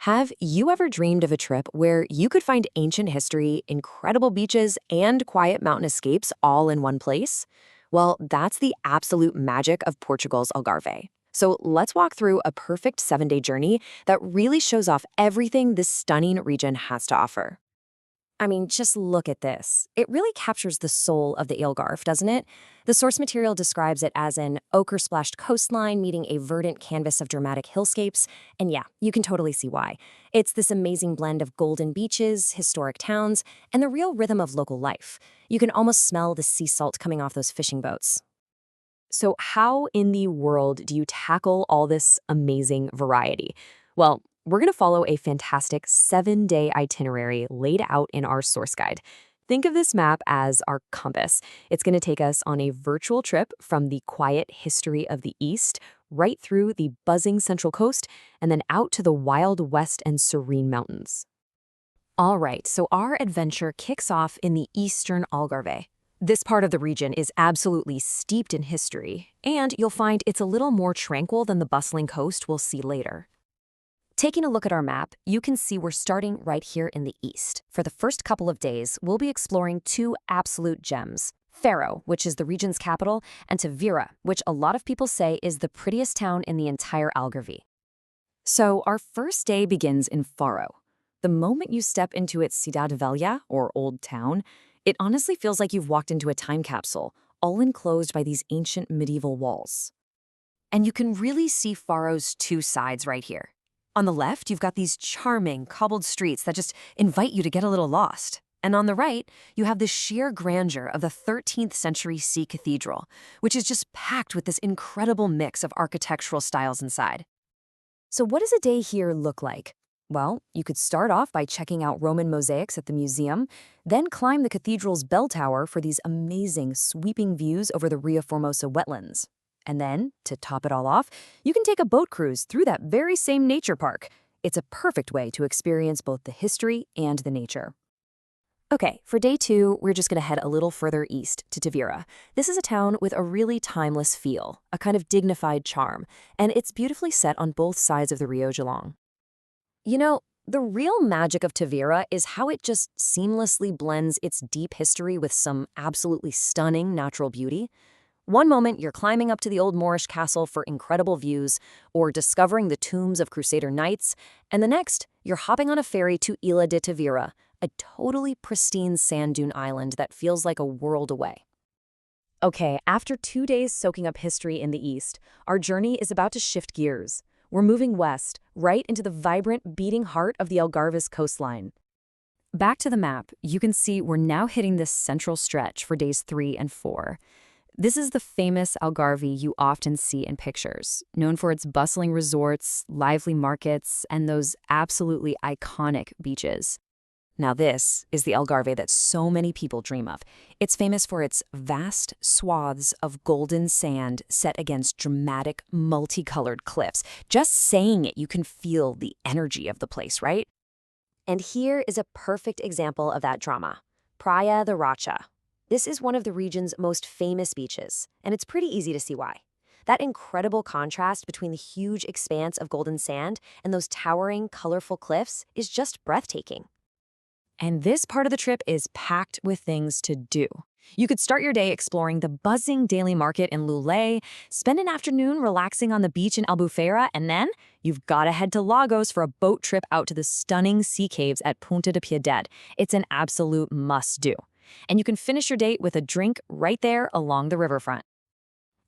Have you ever dreamed of a trip where you could find ancient history, incredible beaches, and quiet mountain escapes all in one place? Well, that's the absolute magic of Portugal's Algarve. So let's walk through a perfect 7-day journey that really shows off everything this stunning region has to offer. I mean, just look at this. It really captures the soul of the Algarve, doesn't it? The source material describes it as an ochre-splashed coastline meeting a verdant canvas of dramatic hillscapes. And yeah, you can totally see why. It's this amazing blend of golden beaches, historic towns, and the real rhythm of local life. You can almost smell the sea salt coming off those fishing boats. So how in the world do you tackle all this amazing variety? Well, we're going to follow a fantastic 7-day itinerary laid out in our source guide. Think of this map as our compass. It's going to take us on a virtual trip from the quiet history of the East, right through the buzzing Central Coast, and then out to the wild West and serene mountains. All right, so our adventure kicks off in the eastern Algarve. This part of the region is absolutely steeped in history, and you'll find it's a little more tranquil than the bustling coast we'll see later. Taking a look at our map, you can see we're starting right here in the east. For the first couple of days, we'll be exploring two absolute gems: Faro, which is the region's capital, and Tavira, which a lot of people say is the prettiest town in the entire Algarve. So our first day begins in Faro. The moment you step into its Cidade Velha, or Old Town, it honestly feels like you've walked into a time capsule, all enclosed by these ancient medieval walls. And you can really see Faro's two sides right here. On the left, you've got these charming, cobbled streets that just invite you to get a little lost. And on the right, you have the sheer grandeur of the 13th century sea cathedral, which is just packed with this incredible mix of architectural styles inside. So what does a day here look like? Well, you could start off by checking out Roman mosaics at the museum, then climb the cathedral's bell tower for these amazing, sweeping views over the Rio Formosa wetlands. And then, to top it all off, you can take a boat cruise through that very same nature park. It's a perfect way to experience both the history and the nature. Okay, for day 2, we're just going to head a little further east to Tavira. This is a town with a really timeless feel, a kind of dignified charm, and it's beautifully set on both sides of the Rio Geelong. You know, the real magic of Tavira is how it just seamlessly blends its deep history with some absolutely stunning natural beauty. One moment, you're climbing up to the old Moorish castle for incredible views, or discovering the tombs of Crusader knights, and the next, you're hopping on a ferry to Ilha de Tavira, a totally pristine sand dune island that feels like a world away. Okay, after 2 days soaking up history in the east, our journey is about to shift gears. We're moving west, right into the vibrant, beating heart of the Algarve's coastline. Back to the map, you can see we're now hitting this central stretch for days 3 and 4. This is the famous Algarve you often see in pictures, known for its bustling resorts, lively markets, and those absolutely iconic beaches. Now this is the Algarve that so many people dream of. It's famous for its vast swaths of golden sand set against dramatic, multicolored cliffs. Just saying it, you can feel the energy of the place, right? And here is a perfect example of that drama: Praia da Rocha. This is one of the region's most famous beaches, and it's pretty easy to see why. That incredible contrast between the huge expanse of golden sand and those towering, colorful cliffs is just breathtaking. And this part of the trip is packed with things to do. You could start your day exploring the buzzing daily market in Lulé, spend an afternoon relaxing on the beach in Albufeira, and then you've got to head to Lagos for a boat trip out to the stunning sea caves at Punta de Piedade. It's an absolute must-do. And you can finish your date with a drink right there along the riverfront.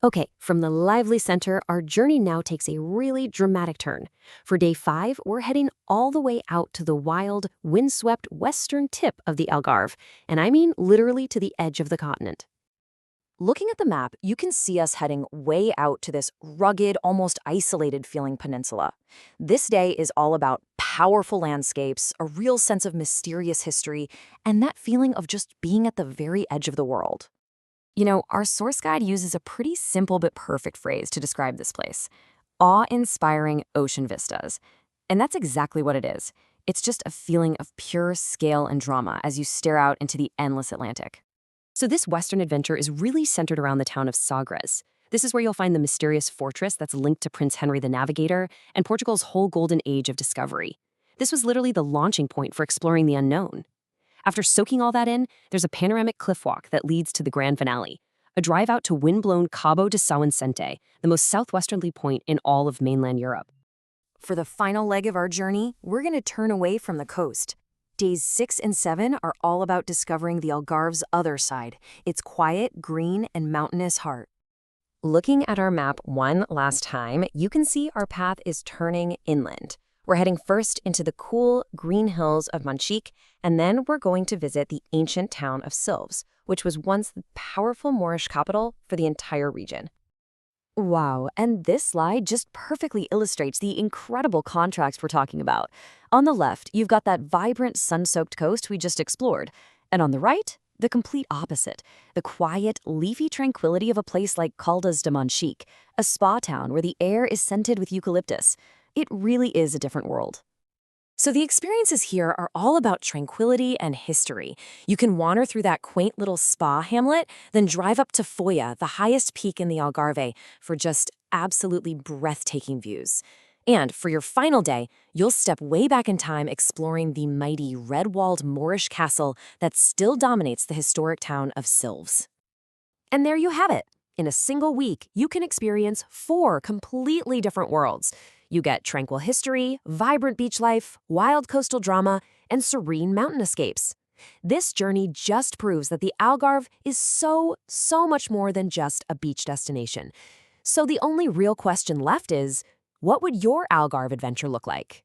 Okay, from the lively center, our journey now takes a really dramatic turn. For day 5, we're heading all the way out to the wild, windswept western tip of the Algarve, and I mean literally to the edge of the continent. Looking at the map, you can see us heading way out to this rugged, almost isolated-feeling peninsula. This day is all about powerful landscapes, a real sense of mysterious history, and that feeling of just being at the very edge of the world. You know, our source guide uses a pretty simple but perfect phrase to describe this place: awe-inspiring ocean vistas. And that's exactly what it is. It's just a feeling of pure scale and drama as you stare out into the endless Atlantic. So this Western adventure is really centered around the town of Sagres. This is where you'll find the mysterious fortress that's linked to Prince Henry the Navigator and Portugal's whole golden age of discovery. This was literally the launching point for exploring the unknown. After soaking all that in, there's a panoramic cliff walk that leads to the grand finale, a drive out to wind-blown Cabo de São Vicente, the most southwesterly point in all of mainland Europe. For the final leg of our journey, we're going to turn away from the coast. Days 6 and 7 are all about discovering the Algarve's other side, its quiet, green, and mountainous heart. Looking at our map one last time, you can see our path is turning inland. We're heading first into the cool, green hills of Manchique, and then we're going to visit the ancient town of Silves, which was once the powerful Moorish capital for the entire region. Wow, and this slide just perfectly illustrates the incredible contrast we're talking about. On the left, you've got that vibrant, sun-soaked coast we just explored, and on the right, the complete opposite, the quiet, leafy tranquility of a place like Caldas de Manchique, a spa town where the air is scented with eucalyptus. It really is a different world. So the experiences here are all about tranquility and history. You can wander through that quaint little spa hamlet, then drive up to Foya, the highest peak in the Algarve, for just absolutely breathtaking views. And for your final day, you'll step way back in time exploring the mighty red-walled Moorish castle that still dominates the historic town of Silves. And there you have it. In a single week, you can experience 4 completely different worlds. You get tranquil history, vibrant beach life, wild coastal drama, and serene mountain escapes. This journey just proves that the Algarve is so much more than just a beach destination. So the only real question left is, what would your Algarve adventure look like?